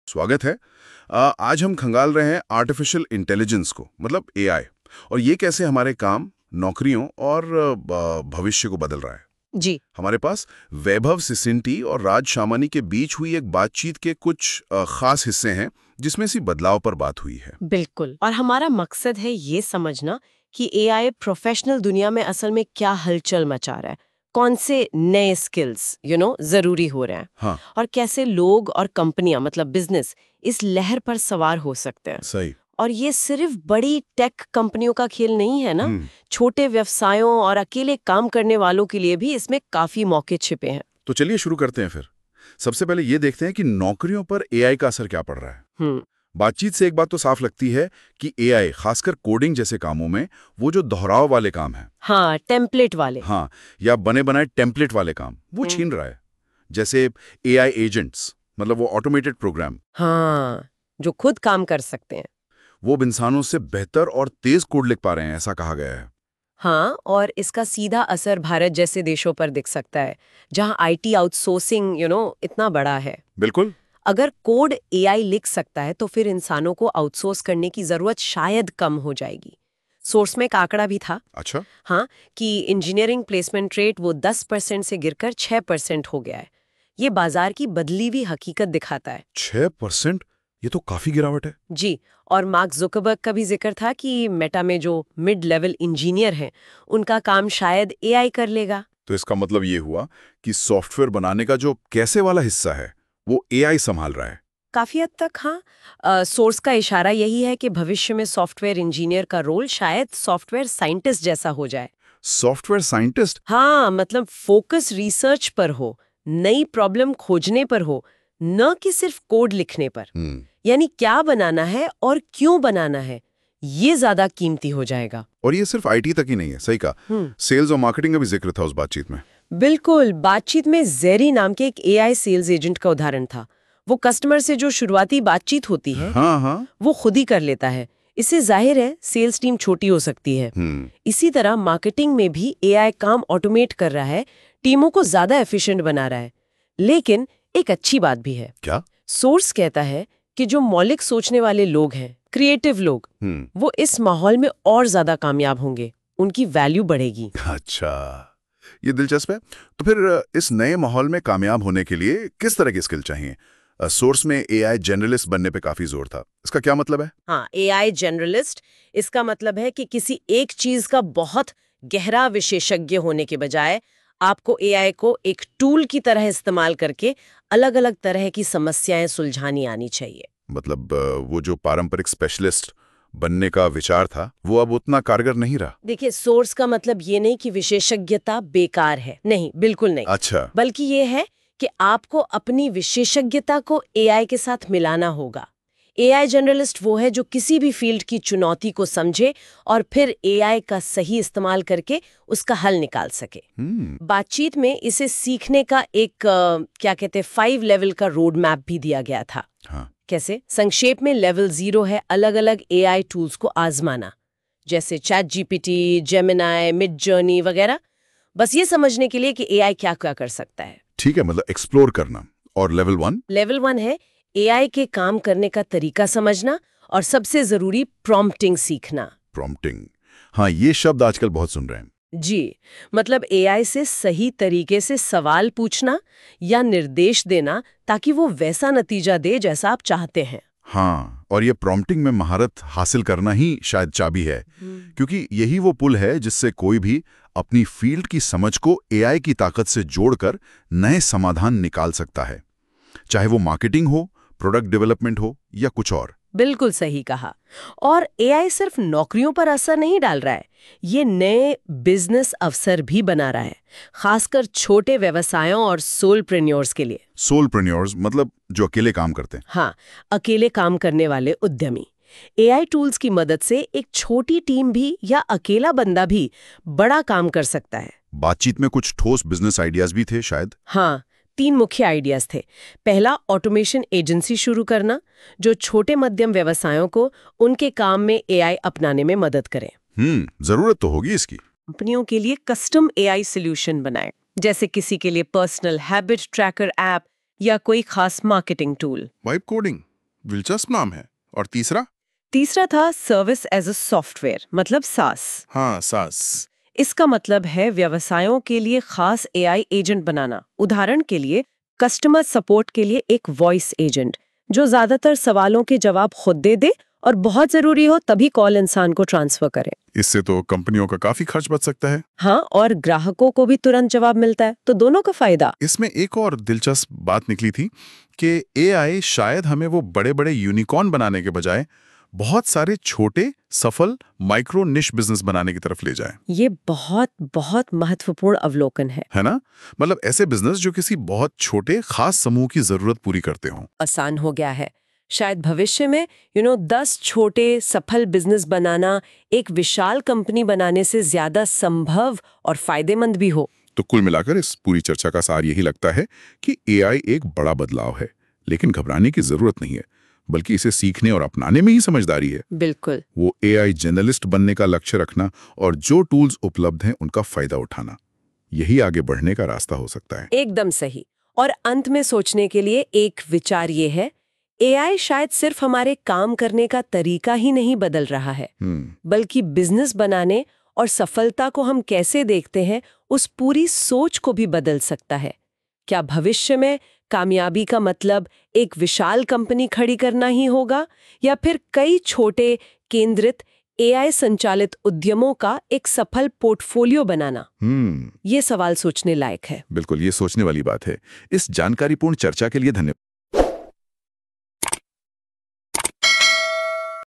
स्वागत है। आज हम खंगाल रहे हैं आर्टिफिशियल इंटेलिजेंस को, मतलब एआई, और ये कैसे हमारे काम, नौकरियों और भविष्य को बदल रहा है। जी। हमारे पास वैभव सिसिंटी और राज शामानी के बीच हुई एक बातचीत के कुछ खास हिस्से हैं जिसमें सी बदलाव पर बात हुई है। बिल्कुल। और हमारा मकसद है ये समझना कि एआई प्रोफेशनल दुनिया में असल में क्या हलचल मचा रहा है, कौन से नए स्किल्स जरूरी हो रहे हैं। हाँ, और कैसे लोग और कंपनियां मतलब बिजनेस इस लहर पर सवार हो सकते हैं। सही। और ये सिर्फ बड़ी टेक कंपनियों का खेल नहीं है ना, छोटे व्यवसायों और अकेले काम करने वालों के लिए भी इसमें काफी मौके छिपे हैं। तो चलिए शुरू करते हैं फिर। सबसे पहले ये देखते हैं कि नौकरियों पर एआई का असर क्या पड़ रहा है। बातचीत से एक बात तो साफ लगती है कि एआई, खासकर कोडिंग जैसे कामों में, वो जो दोहराव वाले काम हैं, हाँ, टेम्पलेट वाले, हाँ, या बने बनाए टेम्पलेट वाले काम, वो छीन रहा है। जैसे एआई एजेंट्स, मतलब वो ऑटोमेटेड प्रोग्राम, हाँ, जो खुद काम कर सकते हैं। वो अब इंसानों से बेहतर और तेज कोड लिख पा रहे हैं, ऐसा कहा गया है। हाँ, और इसका सीधा असर भारत जैसे देशों पर दिख सकता है, जहाँ आईटी आउटसोर्सिंग इतना बड़ा है। बिल्कुल। अगर कोड एआई लिख सकता है तो फिर इंसानों को आउटसोर्स करने की जरूरत शायद कम हो जाएगी। सोर्स में एक आंकड़ा भी था, अच्छा। हाँ, कि इंजीनियरिंग प्लेसमेंट रेट वो 10% से गिरकर 6% हो गया है। ये बाजार की बदली हुई हकीकत दिखाता है। 6%? ये तो काफी गिरावट है। जी। और मार्क जुकरबर्ग का भी जिक्र था कि मेटा में जो मिड लेवल इंजीनियर हैं, उनका काम शायद एआई कर लेगा। तो इसका मतलब ये हुआ कि सॉफ्टवेयर बनाने का जो कैसे वाला हिस्सा है, वो एआई संभाल रहा है। काफी हद तक हाँ। सोर्स का इशारा यही है कि भविष्य में सॉफ्टवेयर इंजीनियर का रोल शायद सॉफ्टवेयर साइंटिस्ट जैसा हो जाए। Software scientist? हाँ, मतलब फोकस रिसर्च पर हो, नई प्रॉब्लम खोजने पर हो, न कि सिर्फ कोड लिखने पर। यानी क्या बनाना है और क्यों बनाना है, ये ज्यादा कीमती हो जाएगा। और ये सिर्फ आईटी तक ही नहीं है, सही कहा। सेल्स और मार्केटिंग का भी जिक्र था उस बातचीत में। बिल्कुल। बातचीत में जेरी नाम के एक एआई सेल्स एजेंट का उदाहरण था। वो कस्टमर से जो शुरुआती बातचीत होती है, हाँ हाँ, वो खुद ही कर लेता है। इससे जाहिर है सेल्स टीम छोटी हो सकती है। इसी तरह मार्केटिंग में भी एआई काम ऑटोमेट कर रहा है, टीमों को ज्यादा एफिशिएंट बना रहा है। लेकिन एक अच्छी बात भी है। क्या? सोर्स कहता है कि जो मौलिक सोचने वाले लोग हैं, क्रिएटिव लोग, वो इस माहौल में और ज्यादा कामयाब होंगे, उनकी वैल्यू बढ़ेगी। अच्छा, ये दिलचस्प है। तो फिर इस नए माहौल में कामयाब होने के लिए किस तरह की स्किल चाहिए? सोर्स में एआई जनरलिस्ट बनने पे काफी जोर था। इसका क्या मतलब है? हाँ, एआई जनरलिस्ट, इसका मतलब है कि किसी एक चीज का बहुत गहरा विशेषज्ञ होने के बजाय आपको एआई को एक टूल की तरह इस्तेमाल करके अलग-अलग तरह की समस्याएं सुलझानी आनी चाहिए। मतलब वो जो पारंपरिक स्पेशलिस्ट बनने का विचार था, वो अब उतना कारगर नहीं रहा। देखिए, सोर्स का मतलब ये नहीं कि विशेषज्ञता बेकार है, नहीं, बिल्कुल नहीं। अच्छा। बल्कि ये है कि आपको अपनी विशेषज्ञता को एआई के साथ मिलाना होगा। एआई जनरलिस्ट वो है जो किसी भी फील्ड की चुनौती को समझे और फिर एआई का सही इस्तेमाल करके उसका हल निकाल सके। बातचीत में इसे सीखने का एक क्या कहते हैं 5 लेवल का रोड मैप भी दिया गया था। हाँ। कैसे? संक्षेप में लेवल 0 है अलग अलग एआई टूल्स को आजमाना, जैसे chat GPT, Gemini, mid journey वगैरह, बस ये समझने के लिए कि एआई क्या क्या कर सकता है। ठीक है, मतलब एक्सप्लोर करना। और लेवल 1? लेवल 1 है एआई के काम करने का तरीका समझना और सबसे जरूरी प्रॉम्प्टिंग सीखना। प्रॉम्प्टिंग, हाँ, ये शब्द आजकल बहुत सुन रहे हैं। जी, मतलब एआई से सही तरीके से सवाल पूछना या निर्देश देना ताकि वो वैसा नतीजा दे जैसा आप चाहते हैं। हाँ, और ये प्रॉम्प्टिंग में महारत हासिल करना ही शायद चाबी है, क्योंकि यही वो पुल है जिससे कोई भी अपनी फील्ड की समझ को एआई की ताकत से जोड़कर नए समाधान निकाल सकता है, चाहे वो मार्केटिंग हो, प्रोडक्ट डेवलपमेंट हो या कुछ और। बिल्कुल सही कहा। और एआई सिर्फ नौकरियों पर असर नहीं डाल रहा है, ये नए बिजनेस अवसर भी बना रहा है, खासकर छोटे व्यवसायों और सोलप्रेन्योर्स के लिए। सोलप्रेन्योर्स मतलब जो अकेले काम करते हैं? हाँ, अकेले काम करने वाले उद्यमी। एआई टूल्स की मदद से एक छोटी टीम भी या अकेला बंदा भी बड़ा काम कर सकता है। बातचीत में कुछ ठोस बिजनेस आइडियाज भी थे शायद? हाँ, 3 मुख्य आइडियाज थे। पहला, ऑटोमेशन एजेंसी शुरू करना, जो छोटे मध्यम व्यवसायों को उनके काम में एआई अपनाने में मदद करे। जरूरत तो होगी इसकी। कंपनियों के लिए कस्टम एआई सॉल्यूशन बनाए, जैसे किसी के लिए पर्सनल हैबिट ट्रैकर ऐप या कोई खास मार्केटिंग टूल। Vibe coding? दिलचस्प नाम है। और तीसरा था सर्विस एज अ सॉफ्टवेयर, मतलब सास। हाँ, सास। इसका मतलब है व्यवसायों के लिए खास एआई एजेंट बनाना। उदाहरण के लिए कस्टमर सपोर्ट के लिए एक वॉइस एजेंट जो ज्यादातर सवालों के जवाब खुद दे और बहुत जरूरी हो तभी कॉल इंसान को ट्रांसफर करे। इससे तो कंपनियों का काफी खर्च बच सकता है। हाँ, और ग्राहकों को भी तुरंत जवाब मिलता है, तो दोनों का फायदा। इसमें एक और दिलचस्प बात निकली थी कि एआई शायद हमें वो बड़े बड़े यूनिकॉर्न बनाने के बजाय बहुत सारे छोटे सफल माइक्रो निश बिजनेस बनाने की तरफ ले जाए। ये बहुत बहुत महत्वपूर्ण अवलोकन है ना? मतलब ऐसे बिजनेस जो किसी बहुत छोटे खास समूह की जरूरत पूरी करते हों। आसान हो गया है। शायद भविष्य में 10 छोटे सफल बिजनेस बनाना एक विशाल कंपनी बनाने से ज्यादा संभव और फायदेमंद भी हो। तो कुल मिलाकर इस पूरी चर्चा का सार यही लगता है कि एआई एक बड़ा बदलाव है, लेकिन घबराने की जरूरत नहीं है, बल्कि इसे सीखने और अपनाने में ही समझदारी है। बिल्कुल। वो एआई जर्नलिस्ट बनने का लक्ष्य रखना और जो टूल्स उपलब्ध हैं उनका फायदा उठाना, यही आगे बढ़ने का रास्ता हो सकता है। एकदम सही। और अंत में सोचने के लिए एक विचार ये है, एआई शायद सिर्फ हमारे काम करने का तरीका ही नहीं बदल रहा है, बल्कि बिजनेस बनाने और सफलता को हम कैसे देखते हैं उस पूरी सोच को भी बदल सकता है। क्या भविष्य में कामयाबी का मतलब एक विशाल कंपनी खड़ी करना ही होगा, या फिर कई छोटे केंद्रित एआई संचालित उद्यमों का एक सफल पोर्टफोलियो बनाना? ये सवाल सोचने लायक है। बिल्कुल, ये सोचने वाली बात है। इस जानकारीपूर्ण चर्चा के लिए धन्यवाद।